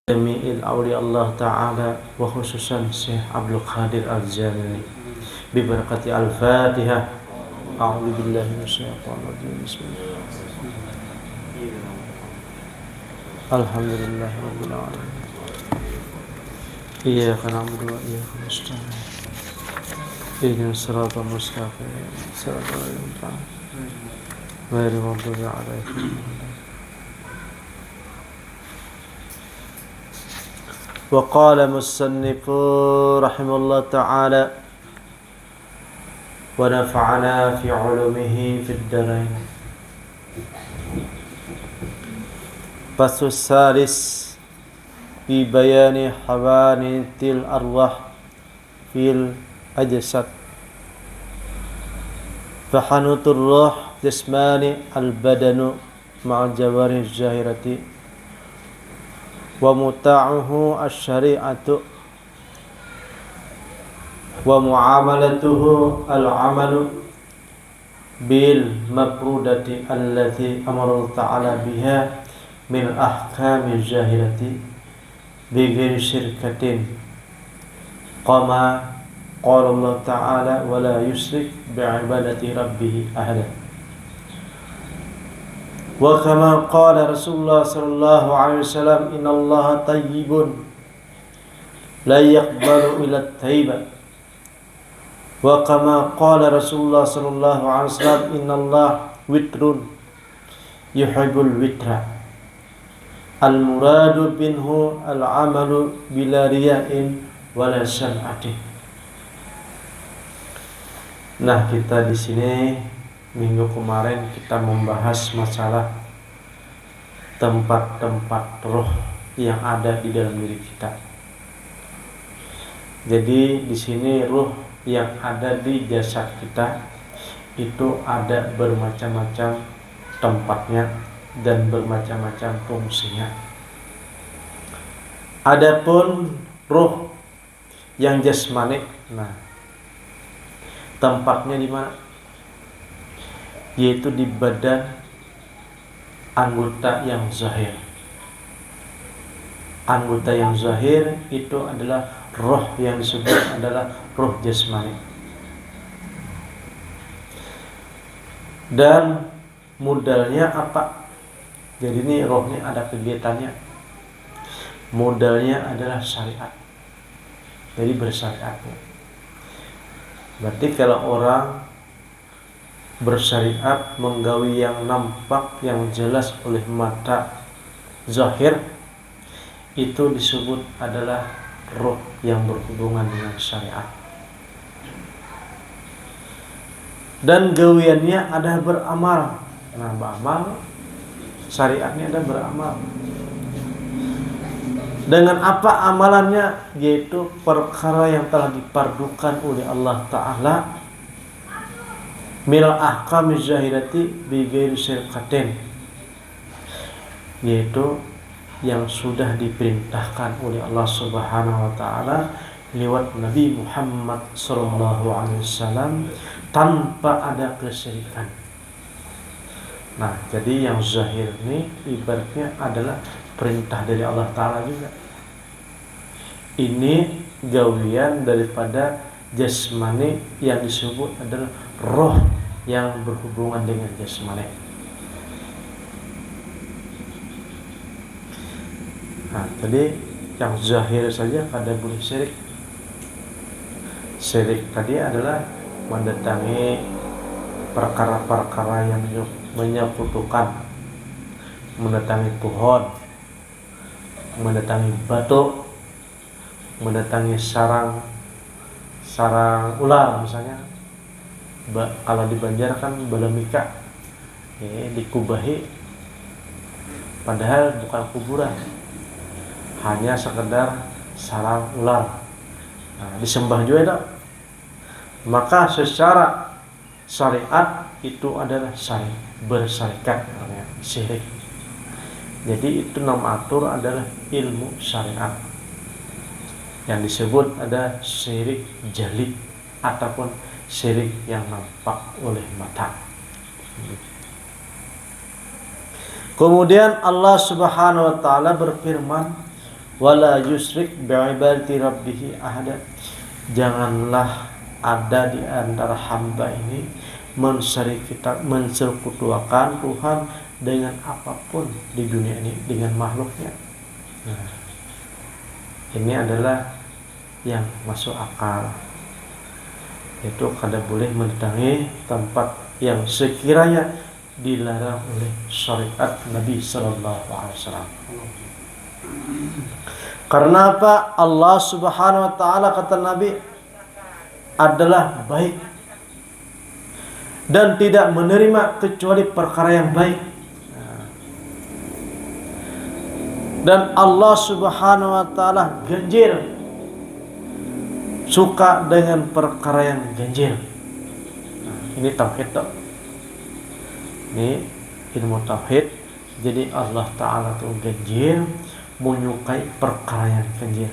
jami'il awliya Allah Ta'ala wa khususan Syekh Abdul Qadir Al-Jamili bi barakati Al-Fatihah. A'udzu billahi minasyaitonir rajim. Bismillah. Alhamdulillahirabbil alamin. Iyyaka na'budu wa iyyaka nasta'in. Ihdinas siratal mustaqim. Siratal ladzina ghairil maghdubi 'alaihim. وقال مصنف رحمه الله تعالى ونفعنا في علومه في الدارين. فصل الثالث في بيان حوادث الأرواح في الأجساد. فحنوت الروح جسمان البدن مع الجوارح الظاهرة wa muta'uhu asy-syari'atu wa mu'amalatuhu al-'amalu bil mafrudati allati amara ta'ala biha min ahkami zahirati bi ghairi syirkatin qama qala Allah ta'ala wa la yusyrik bi 'ibadati rabbih ahada. Wa kama qala Rasulullah sallallahu alaihi wasallam innallaha tayyibun la yaqbalu illa at-tayyiba. Wa kama qala Rasulullah sallallahu alaihi wasallam innallaha witrun yuhibbul witra. Al-muradu minhu al-'amalu bila riya'in wala syar'atin. Nah, kita di sini minggu kemarin kita membahas masalah tempat-tempat roh yang ada di dalam diri kita. Jadi di sini roh yang ada di jasad kita itu ada bermacam-macam tempatnya dan bermacam-macam fungsinya. Adapun roh yang jasmani, nah tempatnya di mana? Yaitu di badan anggota yang zahir. Anggota yang zahir itu adalah roh yang disebut adalah roh jasmani. Dan modalnya apa? Jadi ini rohnya ada kegiatannya. Modalnya adalah syariat. Jadi bersyariat. Berarti kalau orang bersyariat menggawi yang nampak yang jelas oleh mata zahir, itu disebut adalah roh yang berhubungan dengan syariat. Dan gawiannya ada beramal. Nah, beramal syariatnya ada beramal. Dengan apa amalannya? Yaitu perkara yang telah dipardukan oleh Allah Ta'ala mil ahkami zahirati bi ghairi syirkatin, yaitu yang sudah diperintahkan oleh Allah Subhanahu wa taala lewat Nabi Muhammad sallallahu alaihi wasallam tanpa ada kesyirikan. Nah, jadi yang zahir ini ibaratnya adalah perintah dari Allah taala juga. Ini gawian daripada jasmani yang disebut adalah roh yang berhubungan dengan jasmani. Nah, jadi yang zahir saja kada boleh syirik. Syirik tadi adalah mendatangi perkara-perkara yang menyekutukan, mendatangi pohon, mendatangi batu, mendatangi sarang ular misalnya. Kalau di Banjar kan balamika, dikubahi, padahal bukan kuburan, hanya sekedar sarang ular. Nah, disembah juga tak? Maka secara syariat itu adalah bersyarikat, syirik. Jadi itu nama atur adalah ilmu syariat yang disebut ada syirik jali ataupun syirik yang nampak oleh mata. Kemudian Allah Subhanahu wa taala berfirman, wala yusyrik bi'ibadati rabbih ahada. Janganlah ada di antara hamba ini mensekutuakan Tuhan dengan apapun di dunia ini, dengan makhluknya. Nah, ini adalah yang masuk akal. Itu kada boleh mendatangi tempat yang sekiranya dilarang oleh syariat Nabi sallallahu alaihi wasallam. Karena apa? Allah Subhanahu wa taala, kata Nabi, adalah baik dan tidak menerima kecuali perkara yang baik. Dan Allah Subhanahu wa taala ganjil, suka dengan perkara yang ganjil. Ini tauhid toh. Ini ilmu tauhid. Jadi Allah taala tuh ganjil, menyukai perkara yang ganjil.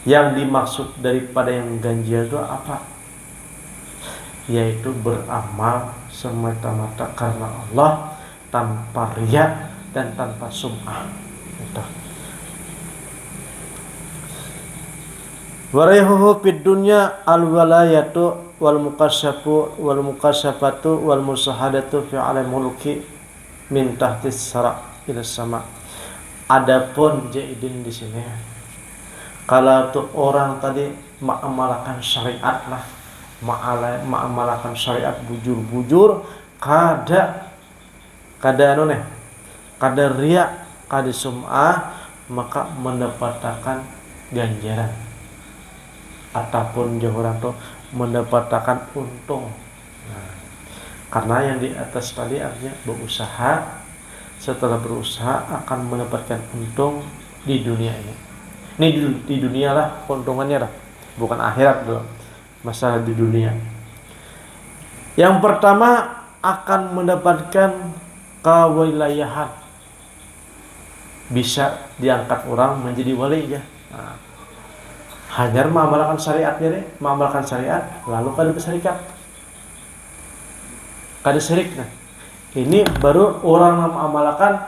Yang dimaksud daripada yang ganjil itu apa? Yaitu beramal semata-mata karena Allah, tanpa riya dan tanpa sum'ah. Itu. Warihuhu fid dunya al-walayatu wal mukasyafatu wal musahadatu fi alam mulki min tahtis sara ila sama. Adapun jaidin di sini, kalau tuh orang tadi mengamalkan syariat lah, mengamalkan syariat bujur-bujur, kada riya, kada sum'ah, maka mendapatkan ganjaran ataupun orang tuh mendapatkan untung. Nah, karena yang di atas tadi artinya berusaha, setelah berusaha akan mendapatkan untung di dunia ini. Ini di dunia lah keuntungannya lah, bukan akhirat dong. Masalah di dunia. Yang pertama akan mendapatkan kewilayahan, bisa diangkat orang menjadi wali ya. Nah, hanya mengamalkan syariat mengamalkan syariat, lalu kada berserikat, kada syirik. Nah, ini baru orang mengamalkan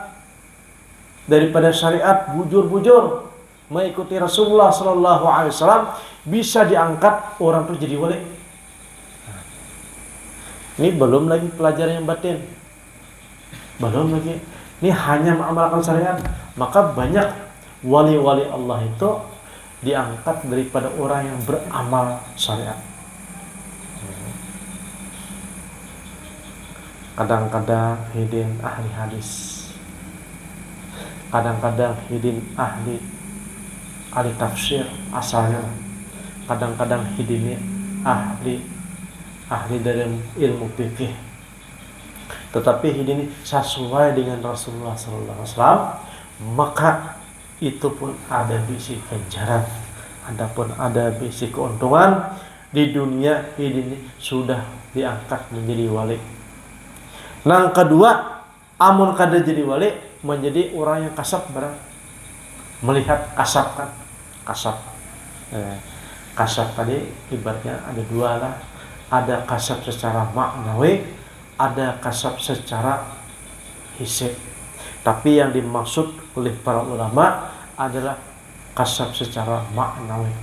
daripada syariat bujur-bujur mengikuti Rasulullah sallallahu alaihi wasallam, bisa diangkat orang itu jadi wali. Nah, ini belum lagi pelajaran yang batin, belum lagi. Ini hanya mengamalkan syariat, maka banyak wali-wali Allah itu diangkat daripada orang yang beramal syariat. Kadang-kadang hidin ahli hadis, kadang-kadang hidin ahli tafsir asalnya, kadang-kadang hidin ahli dalam ilmu fikih. Tetapi hidin sesuai dengan Rasulullah sallallahu alaihi wasallam, maka itu pun ada bisi ganjaran, adapun ada bisi keuntungan di dunia ini, sudah diangkat menjadi wali. Nah, kedua, amun kada jadi wali, menjadi orang yang kasab barang. Melihat kasab kan, kasab tadi ibaratnya ada dua lah, ada kasab secara maknawi, ada kasab secara hisab. Tapi yang dimaksud oleh para ulama adalah kasab secara maknawi.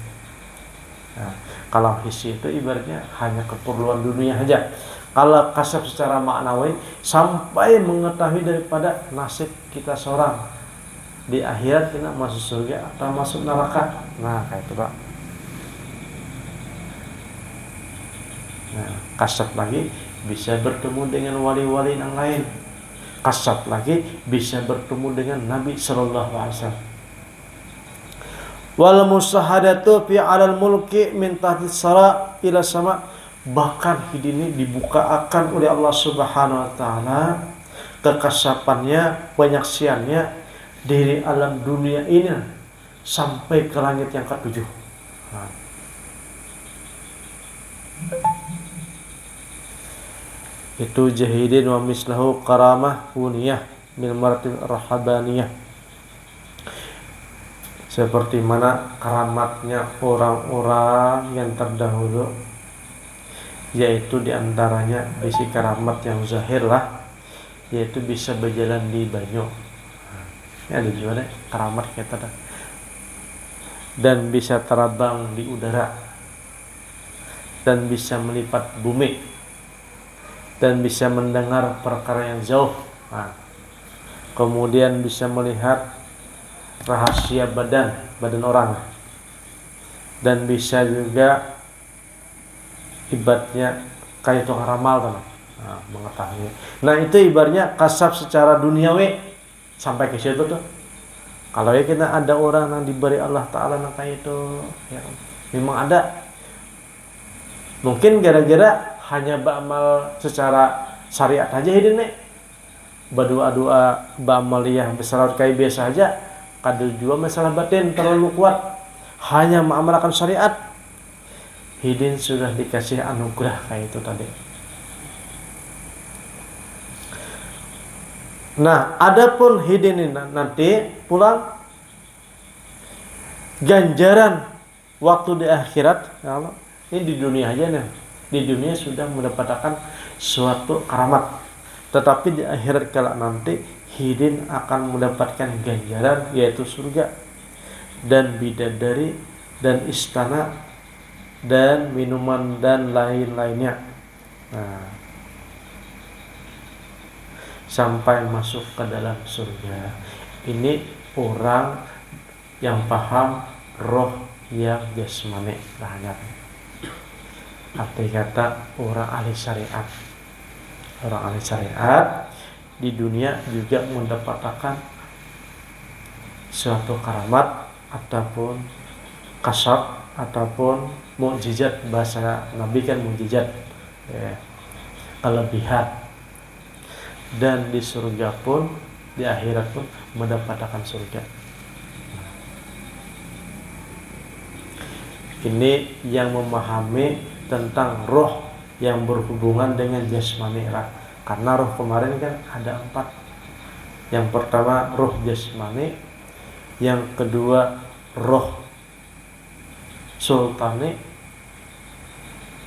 Nah, kalau hisab itu ibaratnya hanya keperluan dunia saja. Kalau kasab secara maknawi, sampai mengetahui daripada nasib kita seorang di akhirat, kita masuk surga atau masuk neraka. Nah, kayak itu Pak. Nah, kasab lagi bisa bertemu dengan wali-wali yang lain. Kasab lagi bisa bertemu dengan Nabi sallallahu alaihi wasallam. Wal musahadatu fi 'alal mulki min tahti sara ila sama. Bahkan ini dibukakan oleh Allah Subhanahu wa taala kekasapannya, penyaksiannya dari alam dunia ini sampai ke langit yang ketujuh. Nah, itu jahidin wa mislahu karamah uniyah min maratib rahabaniyah, seperti mana karamatnya orang-orang yang terdahulu, yaitu diantaranya bisi karamat yang zahir lah, yaitu bisa berjalan di banyu. Ini ada juga deh karamat kita dah. dan bisa terbang di udara dan bisa melipat bumi dan bisa mendengar perkara yang jauh. Nah, kemudian bisa melihat rahasia badan orang dan bisa juga ibaratnya kayak tukang ramal teman. Nah, mengetahui. Nah, itu ibaratnya kasab secara duniawi sampai ke situ tuh. Kalau ya kita ada orang yang diberi Allah Ta'ala yang kayak itu ya, memang ada. Mungkin gara-gara hanya beramal secara syariat aja hidupnya, berdoa-doa ba'amaliyah besar kayak biasa aja, kadang juga masalah batin terlalu kuat, hanya mengamalkan syariat, hidin sudah dikasih anugerah kayak itu tadi. Nah, adapun hidin ini nanti pulang ganjaran waktu di akhirat, ya Allah, ini di dunia aja nih. Di dunia sudah mendapatkan suatu karamat, tetapi di akhirat kala nanti hidin akan mendapatkan ganjaran yaitu surga dan bidadari dan istana dan minuman dan lain-lainnya. Nah, sampai masuk ke dalam surga. Ini orang yang paham roh yang jasmani banyak. Arti kata orang ahli syariat. Orang ahli syariat di dunia juga mendapatkan suatu karamat ataupun kasab ataupun mukjizat, bahasa Nabi kan mukjizat ya, kelebihan. Dan di surga pun, di akhirat pun mendapatkan surga. Ini yang memahami tentang roh yang berhubungan dengan jasmani. Karena roh kemarin kan ada 4. Yang pertama roh jasmani, yang kedua roh sultani,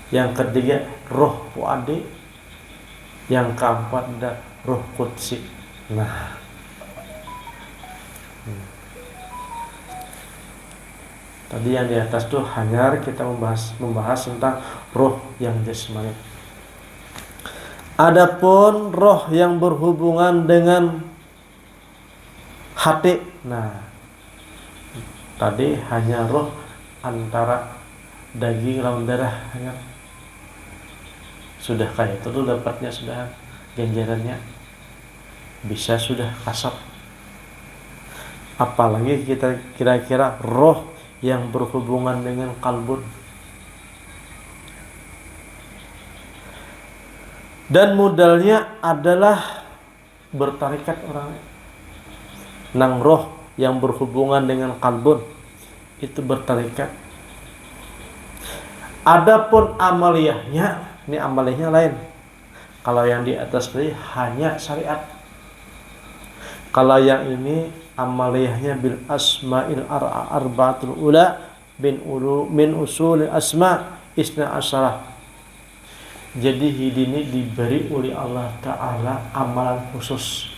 yang ketiga roh fuadi, yang keempat ada roh qudsi. Nah, tadi yang di atas tuh hanya kita membahas tentang roh yang jasmani. Adapun roh yang berhubungan dengan hati. Nah, tadi hanya roh antara daging lawan darah hanya. Sudah kayak itu tuh dapatnya sudah ganjarannya. Bisa sudah kasab. Apalagi kita kira-kira roh yang berhubungan dengan kalbun. Dan modalnya adalah bertarikat orang. Nang roh yang berhubungan dengan kalbun itu bertarikat. Adapun amaliyahnya, ini amaliyahnya lain. Kalau yang di atas tadi hanya syariat. Kalau yang ini amaliyahnya bil asma'il arba'atul ula min usulil asma' isna asyarah. Jadi hidin ini diberi oleh Allah Ta'ala amalan khusus,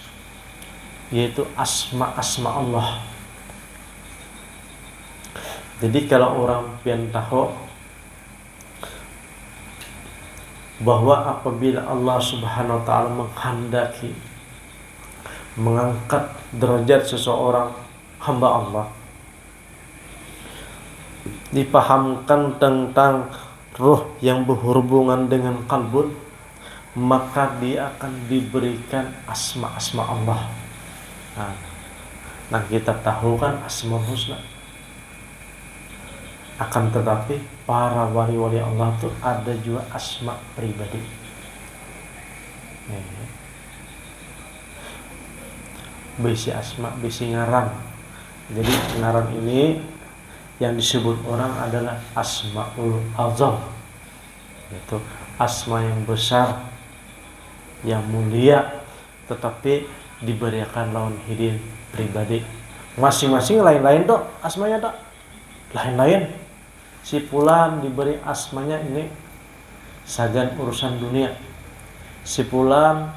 yaitu asma Allah. Jadi kalau orang pian tahu bahwa apabila Allah Subhanahu wa Ta'ala menghendaki mengangkat derajat seseorang hamba Allah, dipahamkan tentang roh yang berhubungan dengan kalbun, maka dia akan diberikan asma Allah. Nah, kita tahu kan asmaul husna. Akan tetapi para wali-wali Allah itu ada juga asma pribadi. Bisi asma, bisi ngaran. Jadi ngaran ini yang disebut orang adalah asmaul azam, yaitu asma yang besar, yang mulia, tetapi diberikan lawan hidin pribadi. Masing-masing lain-lain dok asmanya dok, lain-lain. Si fulan diberi asmanya ini sagan urusan dunia. Si fulan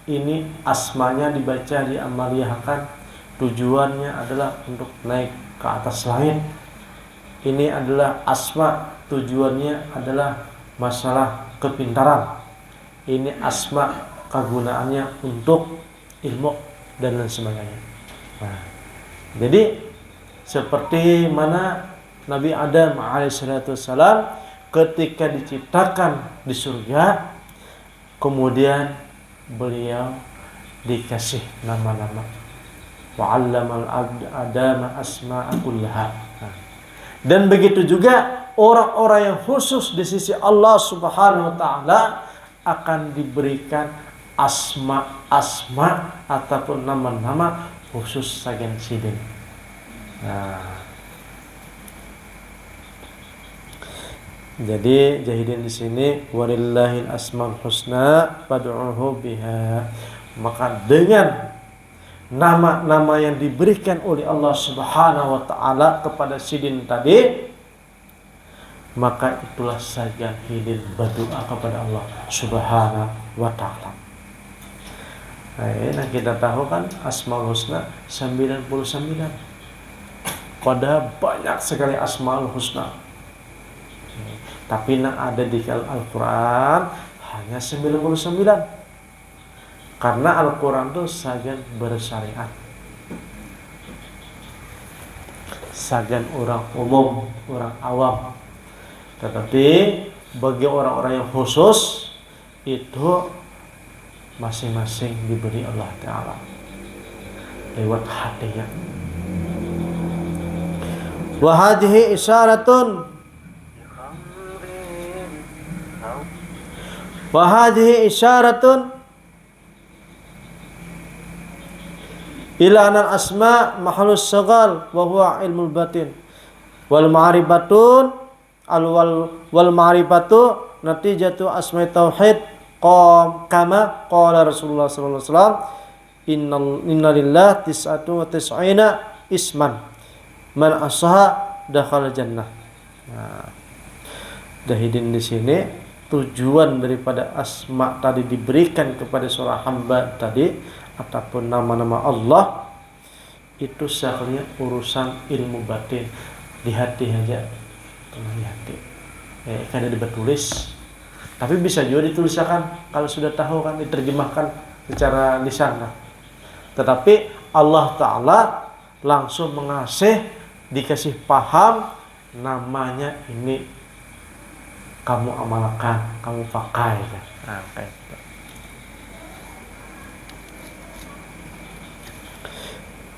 ini asmanya dibaca diamaliyahkan, tujuannya adalah untuk naik ke atas langit. ini adalah asma, tujuannya adalah masalah kepintaran. Ini asma, kegunaannya untuk ilmu dan lain sebagainya. Nah, jadi seperti mana Nabi Adam alaihissalam ketika diciptakan di surga, kemudian beliau dikasih nama-nama. Wa'allamal Adama asma'a kullaha. Dan begitu juga orang-orang yang khusus di sisi Allah Subhanahu wa taala akan diberikan asma-asma ataupun nama-nama khusus saking sidin. Nah, jadi jahidin di sini walillahil asmaul husna fad'uhu biha. Maka dengan nama-nama yang diberikan oleh Allah Subhanahu wa taala kepada sidin tadi, maka itulah saja hidin berdoa kepada Allah Subhanahu wa taala. Nah, kita tahu kan Asmaul Husna 99. Pada banyak sekali Asmaul Husna. Tapi yang ada di Al-Quran hanya 99. Karena Al-Quran itu saja bersyariat. Saja orang umum, orang awam. Tetapi bagi orang-orang yang khusus itu masing-masing diberi Allah Ta'ala lewat hatinya. Wa hadhihi isyaratun ila anal asma mahalus sagal wa huwa ilmul batin wal ma'rifatun wal ma'rifatu natijatu asma tauhid kama qala Rasulullah sallallahu alaihi wasallam inna lillahi tis'atu wa tis'ina isman man asaha dakhala jannah. Nah, dahidin di sini tujuan daripada asma tadi diberikan kepada seorang hamba tadi ataupun nama-nama Allah itu sebenarnya urusan ilmu batin di hati aja, di hati. Kan ada bertulis, tapi bisa juga dituliskan kalau sudah tahu kan diterjemahkan secara lisan. Tetapi Allah Ta'ala langsung dikasih paham namanya ini kamu amalkan, kamu pakai kan. Nah, kayak gitu.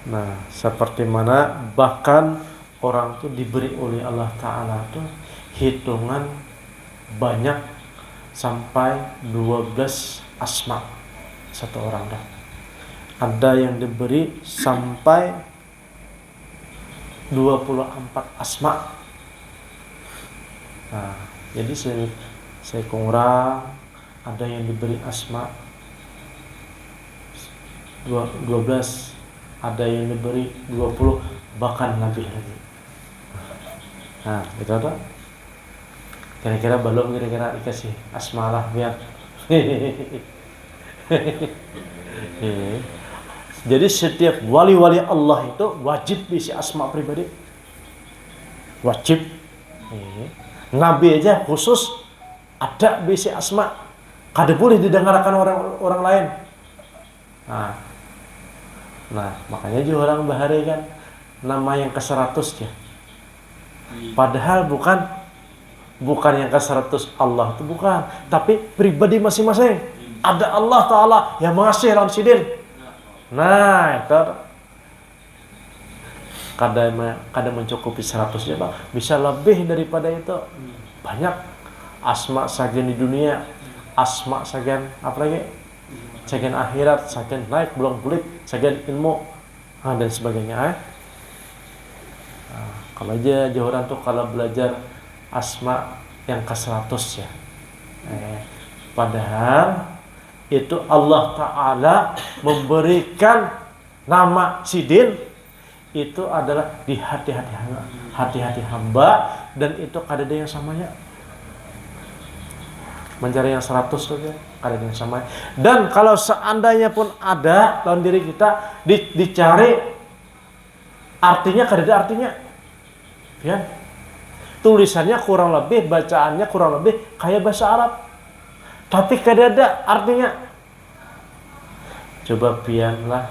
Nah, seperti mana bahkan orang itu diberi oleh Allah Ta'ala itu hitungan banyak sampai 12 asma satu orang dah. Ada yang diberi sampai 24 asma. Nah, jadi saya kurang ada yang diberi asma 12, ada yang diberi 20, bahkan lebih lagi. Nah, gitu ada. Kira-kira belum dikasih asma lah biar. Jadi setiap wali-wali Allah itu wajib isi asma pribadi. Wajib. Nabi aja khusus ada bisi asma. Kada boleh didengarkan orang lain. Nah, makanya juga orang bahari kan nama yang ke-100 ya. Padahal bukan yang ke-100 Allah itu bukan, tapi pribadi masing-masing. Ada Allah Ta'ala yang mengasih lawan sidin. Nah, itu kadang mencukupi 100 ya Bang. Bisa lebih daripada itu. Banyak asma sagian di dunia, asma sagian apa lagi? Sagian akhirat, sagian naik belum bulik, sagian ilmu, dan sebagainya. Kalau aja orang tuh kalau belajar asma yang ke-100 ya. Padahal itu Allah Ta'ala memberikan nama sidin itu adalah di hati-hati hamba, dan itu kada ada yang samanya. Mencari yang 100 tuh ya, kada ada yang samanya. Dan kalau seandainya pun ada dalam diri kita dicari, artinya kada ada artinya. Ya. tulisannya kurang lebih, bacaannya kurang lebih kayak bahasa Arab, tapi kadada artinya. Coba pianlah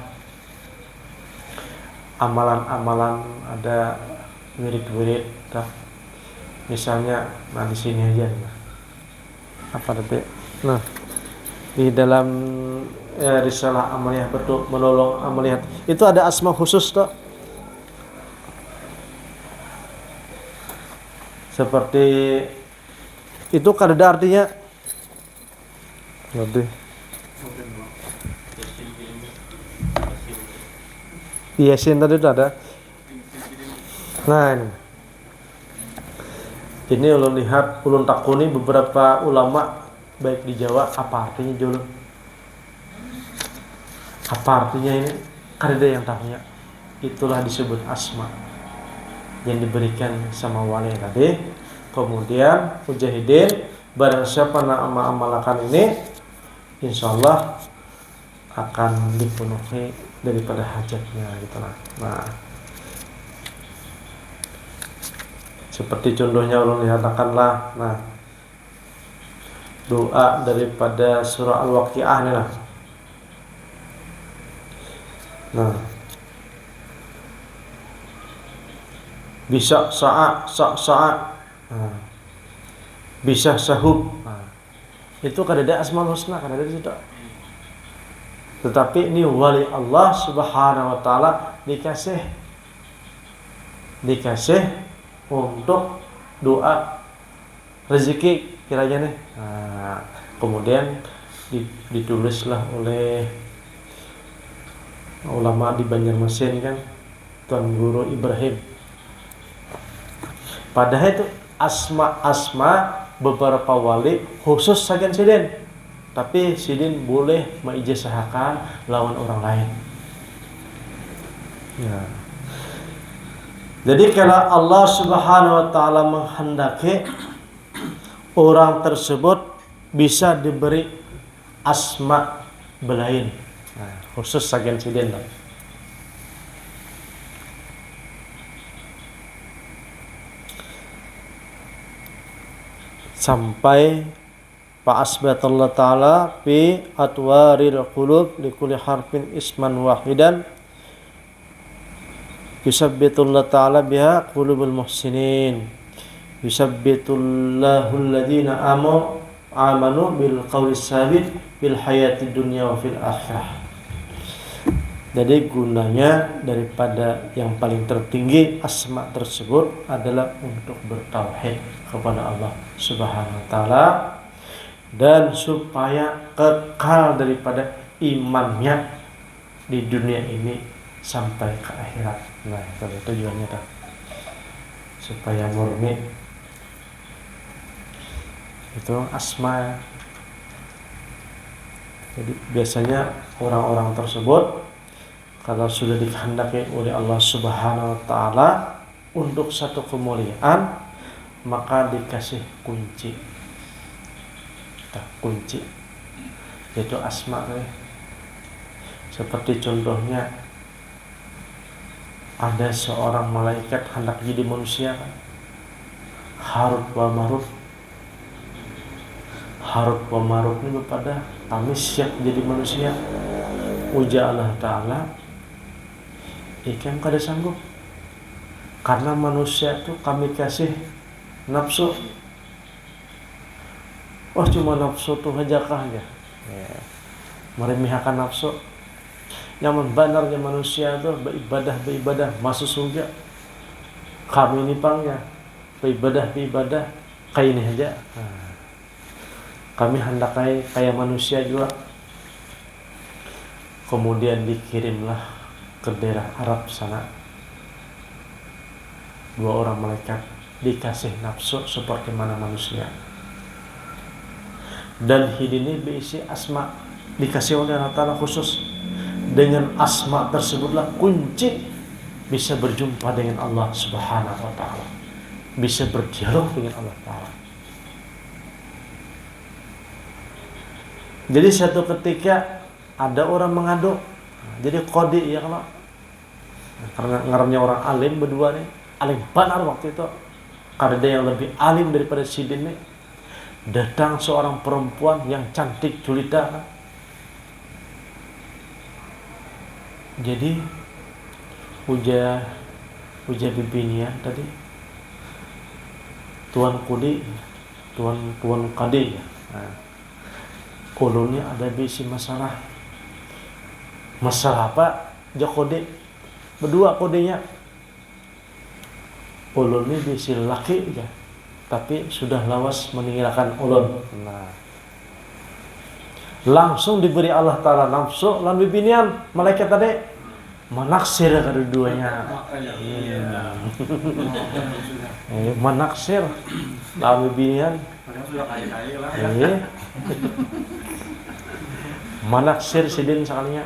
amalan-amalan ada wirid-wirid, misalnya, nah di sini aja, apa tadi? Nah, di dalam risalah amaliyah bentuk menolong amaliyah itu ada asma khusus toh. Seperti itu kadada artinya. Lebih. Yasin tadi itu ada. Nah ini ulun lihat, ulun takuni beberapa ulama baik di Jawa, apa artinya dulu? Apa artinya ini? Kadada yang tahunya. Itulah disebut asma yang diberikan sama wali tadi. Kemudian mujahidin, barang siapa nama amalkan ini, insyaallah akan dipenuhi daripada hajatnya gitu lah. Nah, seperti contohnya ulun lihatkanlah, nah doa daripada surah Al-Waqiah ini lah. Nah, bisa saat, nah, bisa sahub, nah, itu kadada asmaul husna, kadada itu. Tetapi ini wali Allah Subhanahu wa taala dikasih untuk doa rezeki kiranya nih. Nah, kemudian ditulislah oleh ulama di Banjarmasin kan, Tuan Guru Ibrahim. Padahal itu asma beberapa wali khusus saja sidin, tapi sidin boleh mengijazahkan lawan orang lain. Ya. Jadi kalau Allah Subhanahu wa taala menghendaki, orang tersebut bisa diberi asma belain. Nah, khusus saja sidin. Sampai fa asbatallahu taala fi atwaril qulub likulli harfin isman wahidan yusabbitullahu taala biha qulubul muhsinin yusabbitullahu alladhina amanu bil qawli sabit bil hayatid dunya wa fil akhirah. Jadi gunanya daripada yang paling tertinggi asma tersebut adalah untuk bertauhid kepada Allah Subhanahu wa taala dan supaya kekal daripada imannya di dunia ini sampai ke akhirat. Nah, itu tujuannya dah. Supaya murni. Itu asma. Jadi biasanya orang-orang tersebut kalau sudah dikehendaki oleh Allah Subhanahu wa taala untuk satu kemuliaan, maka dikasih kunci. Kunci yaitu asma. Seperti contohnya ada seorang malaikat hendak jadi manusia, Harut wa Marut. Harut wa Marut ini pada kami siap jadi manusia. Uja Allah Ta'ala, ikan kada sanggup, karena manusia itu kami kasih nafsu. Wah, cuma nafsu tuh aja ya. Meremehkan nafsu. Nyaman banarnya manusia tuh beribadah masuk surga. Kami ini pangnya beribadah kayak ini aja. Kami hendak kayak manusia juga. Kemudian dikirimlah ke daerah Arab sana. 2 orang malaikat dikasih nafsu seperti mana manusia. Dan ini berisi asma, dikasih oleh Allah Ta'ala khusus. Dengan asma tersebutlah kunci bisa berjumpa dengan Allah Subhanahu wa ta'ala, bisa berdialog dengan Allah Ta'ala. Jadi satu ketika ada orang mengadu, jadi qadi ya, kalau karena ngarannya orang alim berdua nih, alim benar waktu itu, Karena ada yang lebih alim daripada Sidin nih. Datang seorang perempuan yang cantik julita. Jadi uja bibinya tadi tuan kade ya. Nah, ulunnya ada bisi masalah apa? Kode berdua kodenya. Ulunnya bisi laki ya, tapi sudah lawas meninggalkan ulun. Nah, langsung diberi Allah Ta'ala nafsu lan bibinian malaikat tadi menaksir kedua-duanya. Menaksir lan bibinian. Manaksir Sidin sekalinya.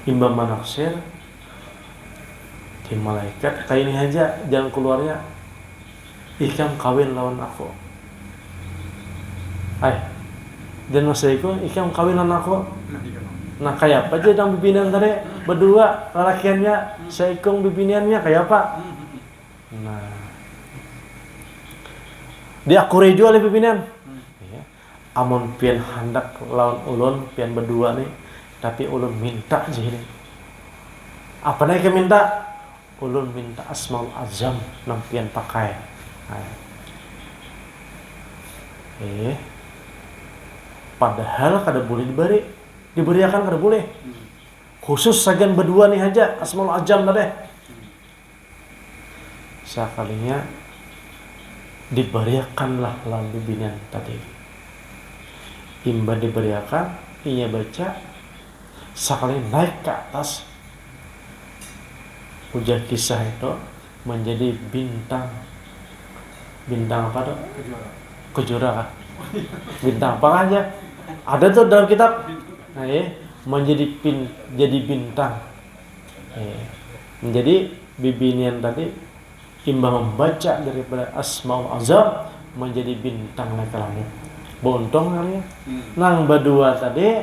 Imbang manaksir di malaikat kayak ini aja jalan keluarnya. Ikam kawin lawan aku. Dan masa itu ikam kawin lawan aku. Nah kayak apa aja yang bibinian tadi berdua lelakiannya seikung bibiniannya kayak apa? Nah diakuri juga oleh bibinian. Amun pian hendak lawan ulun pian berdua nih, tapi ulun minta jadi apa nih ke minta? Ulun minta Asmaul Azam nampian pakai. Padahal kada boleh diberiakan kada boleh. Khusus sagan berdua nih aja Asmaul Azam tadi. Sekalinya diberiakanlah lawan bibinian tadi. Imba diberiakan, ia baca, sekali naik ke atas. Ujar kisah itu menjadi bintang apa tuh? Kejora. Bintang apa aja? Ada tuh dalam kitab. Nah, jadi bintang. Menjadi bibinian tadi imba membaca daripada Asmaul Azam menjadi bintang naik ke langit. Bontong kali ya. Nang berdua tadi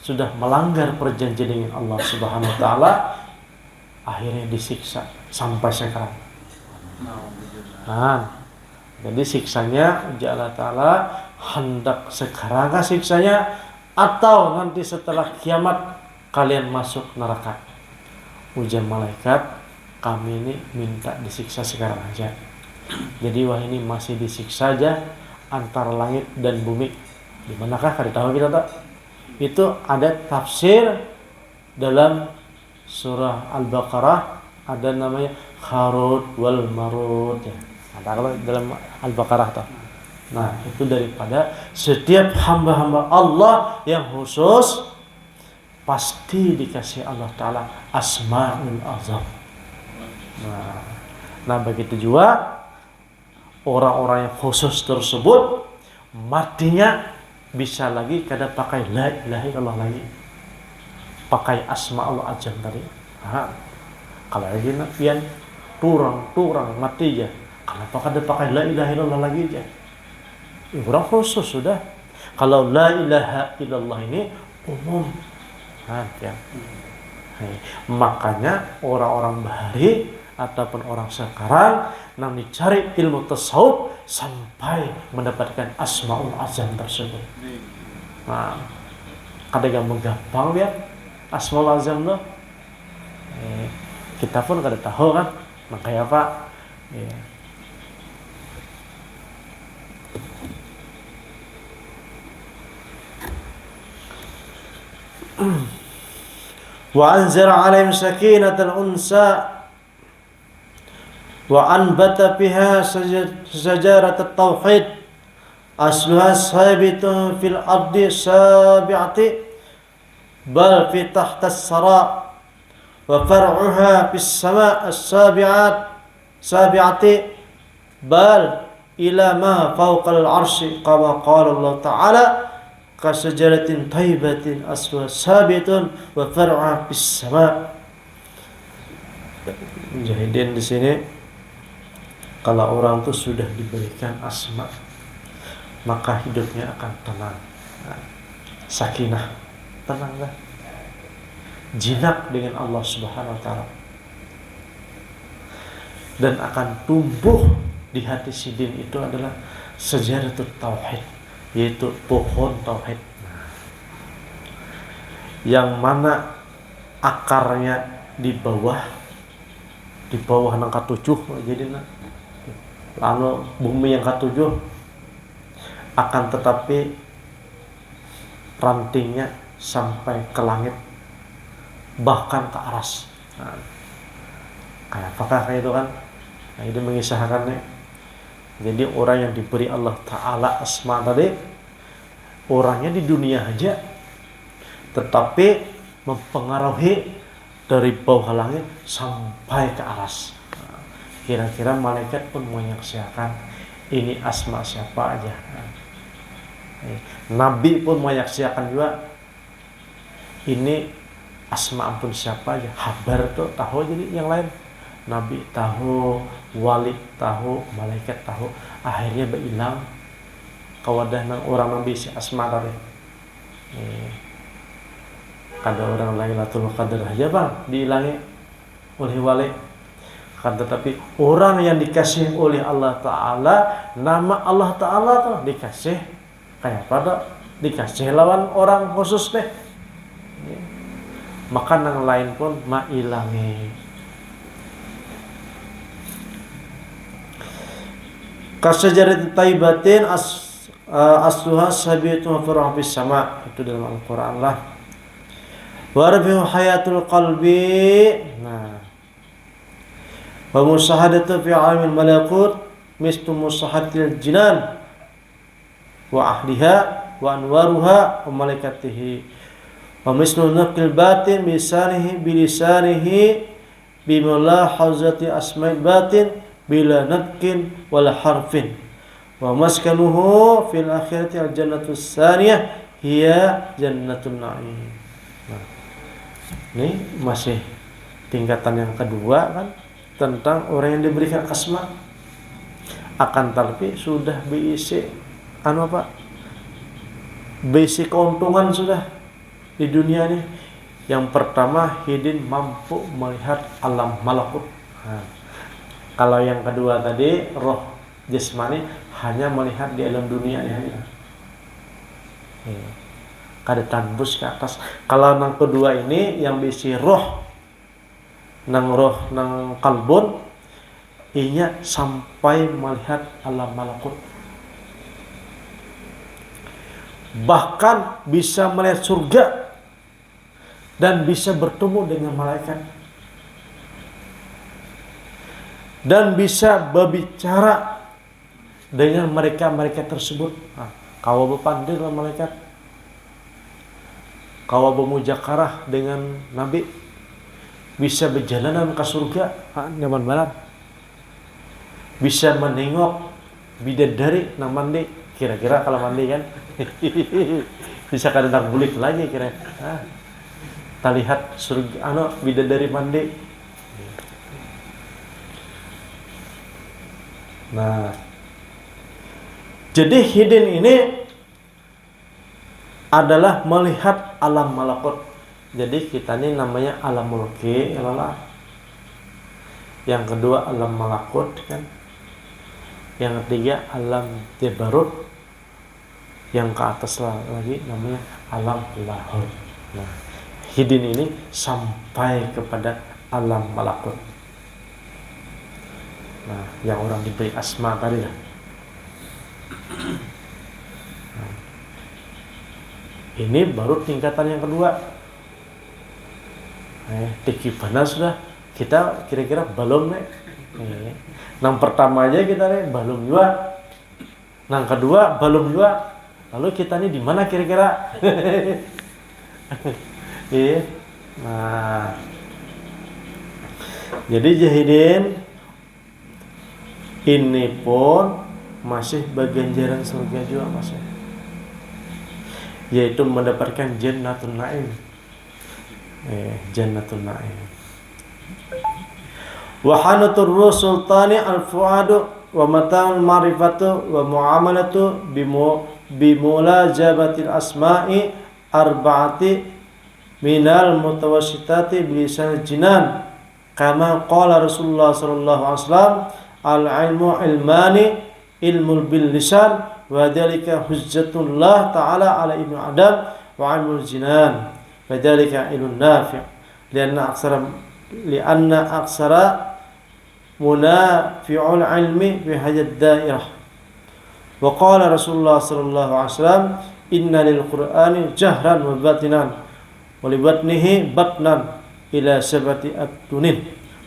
sudah melanggar perjanjian dengan Allah Subhanahu wa taala, akhirnya disiksa sampai sekarang. Nah, jadi siksanya Allah Ta'ala hendak sekarang siksanya atau nanti setelah kiamat kalian masuk neraka. Ujar malaikat, kami ini minta disiksa sekarang aja. Jadi wah ini masih disiksa aja antara langit dan bumi. Di manakah kada tahu kita tak? Itu ada tafsir dalam surah Al-Baqarah, ada namanya Harut wal Marut ya. Ada kalau dalam Al-Baqarah tuh. Nah, itu daripada setiap hamba-hamba Allah yang khusus pasti dikasih Allah Ta'ala Asmaul Azam. Nah begitu juga orang-orang yang khusus tersebut matinya bisa lagi kada pakai la ilaha illallah lagi, pakai Asmaul Azam tadi. Kalau lagi pian turang mati ya, kenapa kada pakai la ilaha illallah lagi aja? Orang khusus sudah. Kalau la ilaha illallah ini umum. Ya. Makanya orang-orang bahari ataupun orang sekarang yang dicari ilmu tasawuf sampai mendapatkan Asmaul Azam tersebut. Nah, kada gampang lihat Asmaul Azam loh. Kita pun kada tahu kan, makanya apa? Ya. وأنزل عليهم سكينة الأنثى وأنبت بها شجرة التوحيد أصلها ثابت في الأرض السابعة بل في تحت الثرى وفرعها في السماء السابعة بل إلى ما فوق العرش كما قال الله تعالى kasajaratin thayyibatin aswa sabitun wa far'a fis sama. Mujahidin di sini kalau orang itu sudah diberikan asma maka hidupnya akan tenang, sakinah, tenang kan? Jinak dengan Allah Subhanahu wa taala dan akan tumbuh di hati sidin itu adalah sejaratut tauhid, yaitu pohon tauhid. Yang mana akarnya di bawah yang ketujuh, jadi lalu bumi yang ketujuh akan tetapi rantingnya sampai ke langit, bahkan ke aras. Nah, kayak apakah kayak itu kan? Nah, itu mengisahkannya. Jadi orang yang diberi Allah Ta'ala asma tadi, orangnya di dunia aja, tetapi mempengaruhi dari bawah langit sampai ke aras. Nah, kira-kira malaikat pun menyaksikan ini asma siapa aja. Nah, Nabi pun menyaksikan juga ini asma ampun siapa aja. Habar tuh tahu, jadi yang lain Nabi tahu, wali tahu, malaikat tahu. Akhirnya berhilang kawadah nang orang Nabi si asma tadi. Kada orang Lailatul Qadar aja bang dihilangi oleh wali. Kan tetapi orang yang dikasih oleh Allah Ta'ala, nama Allah Ta'ala tuh dikasih kayak pada dikasih lawan orang khusus deh. Maka yang lain pun mailangi. Kasajarat taibatin asluha sabitu furah bis sama, itu dalam Al-Qur'an lah. Warbihu hayatul qalbi. Nah, wa musahadatu fi alamil malakut mislu musahadatil jinan wa ahliha wa anwaruha wa malaikatihi wa mislu naqil batin bilisanihi bimulahazati asma'il batin bila natkin wala harfin wa maskanuhu fil akhirati al jannatus saniyah hiya jannatun na'im. Nah, ini masih tingkatan yang kedua kan, tentang orang yang diberikan asma, akan tapi sudah berisi basic keuntungan sudah di dunia ini. Yang pertama, hidin mampu melihat alam malakut. Nah, kalau yang kedua tadi roh jasmani hanya melihat di alam dunia ini. Kada tembus ke atas. Kalau yang kedua ini yang bisi roh nang kalbun, inya sampai melihat alam malakut. Bahkan bisa melihat surga dan bisa bertemu dengan malaikat dan bisa berbicara dengan mereka tersebut. Nah, kau berpandai dengan malaikat, kau bermujakarah dengan Nabi, bisa berjalanan ke surga, nyaman banget. Bisa menengok bidadari nang mandi, kira-kira kalau mandi kan bisa kadang bulik lagi kira. Kita lihat surga, bidadari mandi. Nah, jadi hidin ini adalah melihat alam malakut. Jadi kita ini namanya alam mulki, yang kedua alam malakut kan, yang ketiga alam jabarut, yang ke atas lagi namanya alam lahut. Nah, hidin ini sampai kepada alam malakut. Nah, yang orang diberi asma tadi lah. Nah, ini baru tingkatan yang kedua. Tikibana sudah kita kira-kira belum nih. Yang pertama aja kita nih belum juga. Yang kedua belum juga. Lalu kita nih di mana kira-kira? Nah, jadi jahidin ini pun masih bagian jalan surga juga masih, yaitu mendapatkan jannatun na'im. Jannatun na'im. Wa hanatur sultani al-fuadu wa mata'ul ma'rifatu wa mu'amalatu bimulajabatil asma'i arba'ati minal mutawassitati bilisan jinan kama qala Rasulullah sallallahu alaihi wasallam al-ilmu ilmani, ilmu bil lisan wa dzalika hujjatullah ta'ala ala ibnu adam wa ilmul jinan wa dzalika ilmun nafi' lianna aksara munafi'ul ilmi fi hajat dairah. Wa qala Rasulullah sallallahu alaihi wasallam inna lil qur'ani jahran wa batinan wa li batnihi batnan ila sabati abtunin.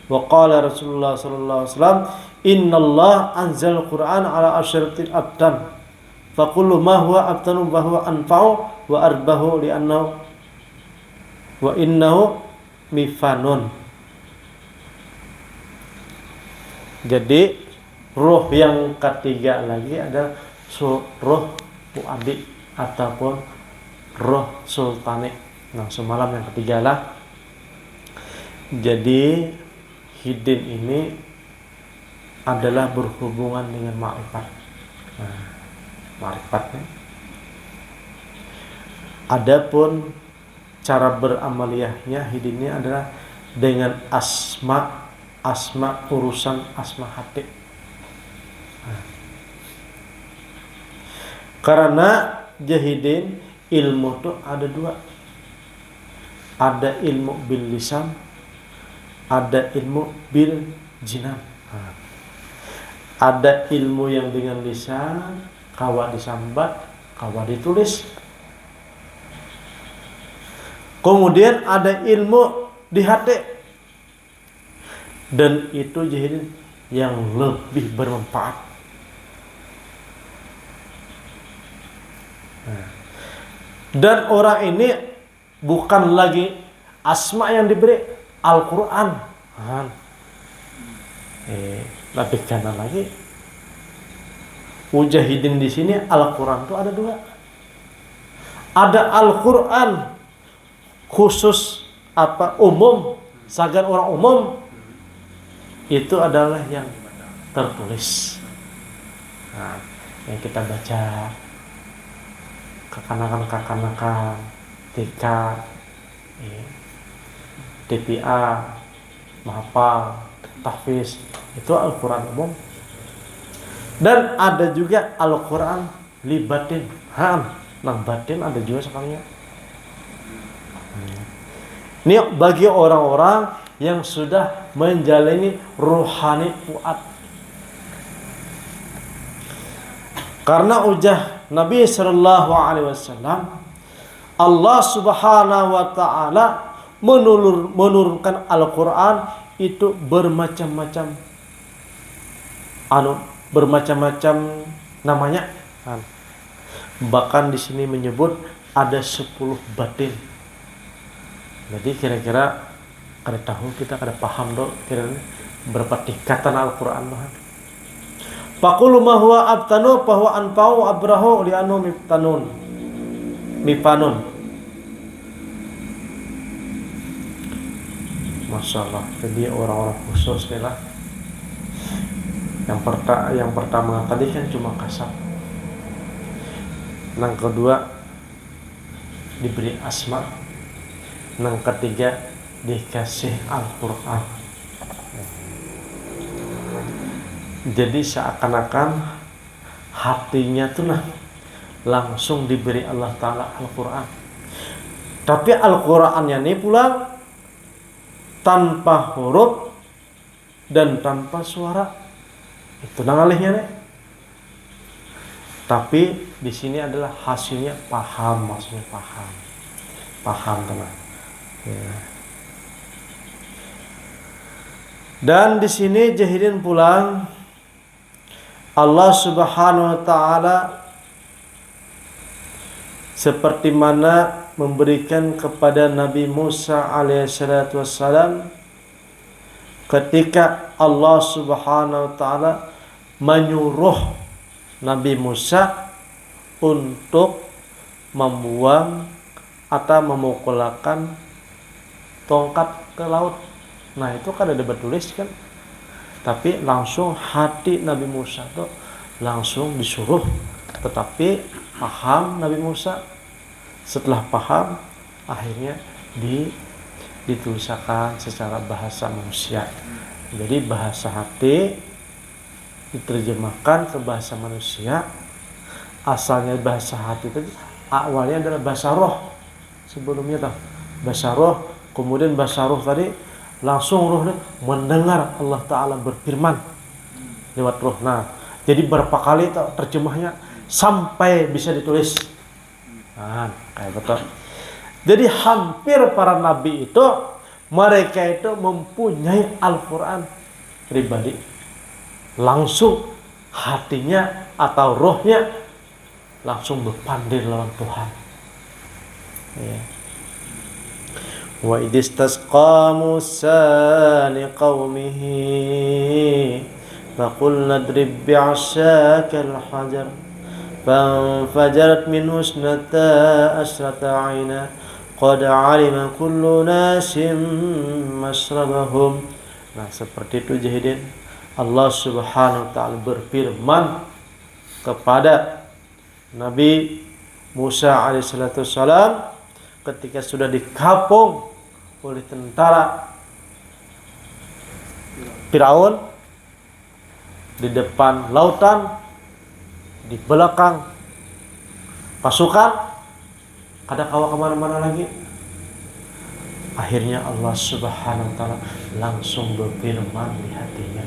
Wa qala Rasulullah sallallahu alaihi wasallam innallaha anzal qur'an ala asyratil abdan fa kullu ma huwa abtanu fa huwa anfa'u wa arbahu li annahu wa innahu mifanun. Jadi roh yang ketiga lagi ada roh puadi ataupun roh sultanik. Nah, semalam yang ketiga lah. Jadi hidin ini adalah berhubungan dengan ma'rifat. Nah, ma'rifatnya. Adapun cara beramaliyahnya hidin ini adalah dengan asma urusan asma hati. Nah. Karena jahidin ilmu itu ada dua. Ada ilmu bil lisan, ada ilmu bil jinan. Nah. Ada ilmu yang dengan lisan, kawa disambat, kawa ditulis. Kemudian ada ilmu di hati. Dan itu jahidin yang lebih bermanfaat. Nah. Dan orang ini bukan lagi asma yang diberi Al-Quran. Lebih kanan lagi. Mujahidin di sini Al-Quran itu ada dua. Ada Al-Quran khusus umum, sagan orang umum. Itu adalah yang tertulis. Nah, yang kita baca kekanakan TK, TPA, mahafal, tahfiz, itu Al-Quran umum. Dan ada juga Al-Quran libatin. Nang batin ada juga sekalinya. Ini bagi orang-orang yang sudah menjalani ruhani fuad. Karena ujah Nabi sallallahu alaihi wasallam, Allah Subhanahu wa taala menurunkan Al-Qur'an itu bermacam-macam namanya. Bahkan di sini menyebut ada 10 batin. Jadi kira-kira kada tahu, kita kada paham dong kira-kira berapa tingkatan Al-Qur'an bahan. Faqulu ma huwa abtanu fa huwa anfa'u abrahu li anu mifanun. Masyaallah, jadi orang-orang khusus lah. Yang pertama tadi kan cuma kasab. Yang kedua diberi asma. Yang ketiga dikasih Al-Quran. Jadi seakan-akan hatinya tuh langsung diberi Allah Ta'ala Al-Quran. Tapi Al-Qurannya ini pula tanpa huruf dan tanpa suara. Itu nangalihnya nih. Tapi di sini adalah hasilnya paham, maksudnya paham teman. Ya. Dan di sini jahidin pulang Allah Subhanahu wa taala seperti mana memberikan kepada Nabi Musa alaihissalatu wassalam ketika Allah Subhanahu wa taala menyuruh Nabi Musa untuk membuang atau memukulkan tongkat ke laut. Nah, itu kan ada bertulis kan. Tapi langsung hati Nabi Musa itu langsung disuruh. Tetapi paham Nabi Musa. Setelah paham, akhirnya dituliskan secara bahasa manusia. Jadi bahasa hati diterjemahkan ke bahasa manusia. Asalnya bahasa hati tadi, awalnya adalah bahasa roh. Sebelumnya tahu bahasa roh, kemudian bahasa roh tadi langsung roh mendengar Allah Ta'ala berfirman lewat roh. Nah, jadi berapa kali terjemahnya sampai bisa ditulis. Nah, kayak betul. Jadi hampir para nabi itu, mereka itu mempunyai Al-Quran pribadi. Langsung hatinya atau rohnya langsung berpandir lawan Tuhan. Ya. Wa idistasqa Musa liqaumihi faqulna idrib bi'asaka al-hajar fanfajarat minhu isnata asrata 'aina qad 'alima kullu nasin masrabahum. Nah, seperti itu jahidin. Allah Subhanahu wa taala berfirman kepada Nabi Musa alaihissalam ketika sudah dikapung oleh tentara Firaun, di depan lautan, di belakang pasukan, kada kawa kemana-mana lagi. Akhirnya Allah Subhanahu wa taala langsung berfirman di hatinya,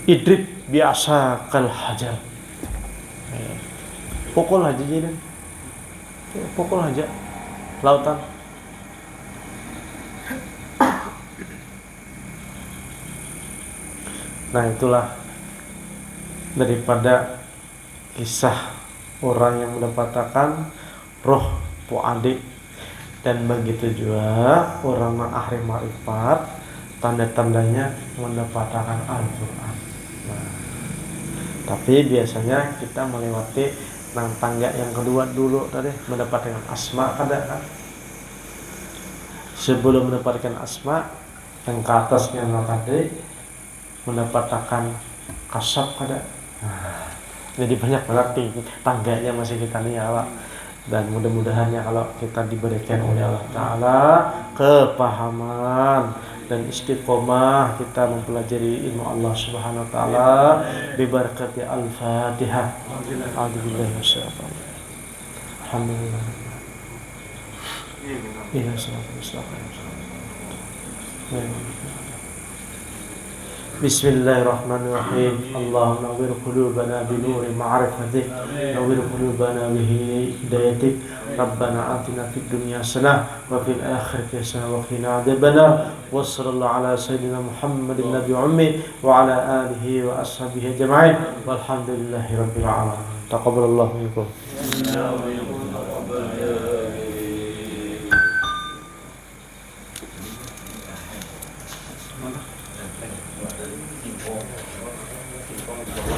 idrib biasa kal hajar. Pukul aja jadi, pukul aja lautan. Nah, itulah daripada kisah orang yang mendapatkan roh pu'adi. Dan begitu juga orang yang ahli ma'rifat, tanda-tandanya mendapatkan Al-Quran. Nah, tapi biasanya kita melewati tangga yang kedua dulu tadi, mendapatkan asma kada kan? Sebelum mendapatkan asma, yang ke atasnya tadi mendapatkan kasab kada. Nah, jadi banyak berarti tangganya masih kita lihat. Dan mudah-mudahan ya kalau kita diberikan oleh Allah Ta'ala kepahaman dan istiqomah kita mempelajari ilmu Allah Subhanahu wa taala bi barakati Al-Fatihah. A'udzubillahi minasyaitonir rajim. Alhamdulillah. Iya, Bismillahirrahmanirrahim. Allahumma nawwir qulubana bi nuri ma'rifatik, nawwir qulubana bi hidayatik. Rabbana atina fid dunya hasanah wa fil akhirati hasanah wa qina adzabannar. Wa sallallahu ala sayyidina Muhammadin nabiyyi ummi wa ala alihi wa ashabihi ajma'in. Walhamdulillahi rabbil alamin. Taqabbalallahu minkum. Thank you.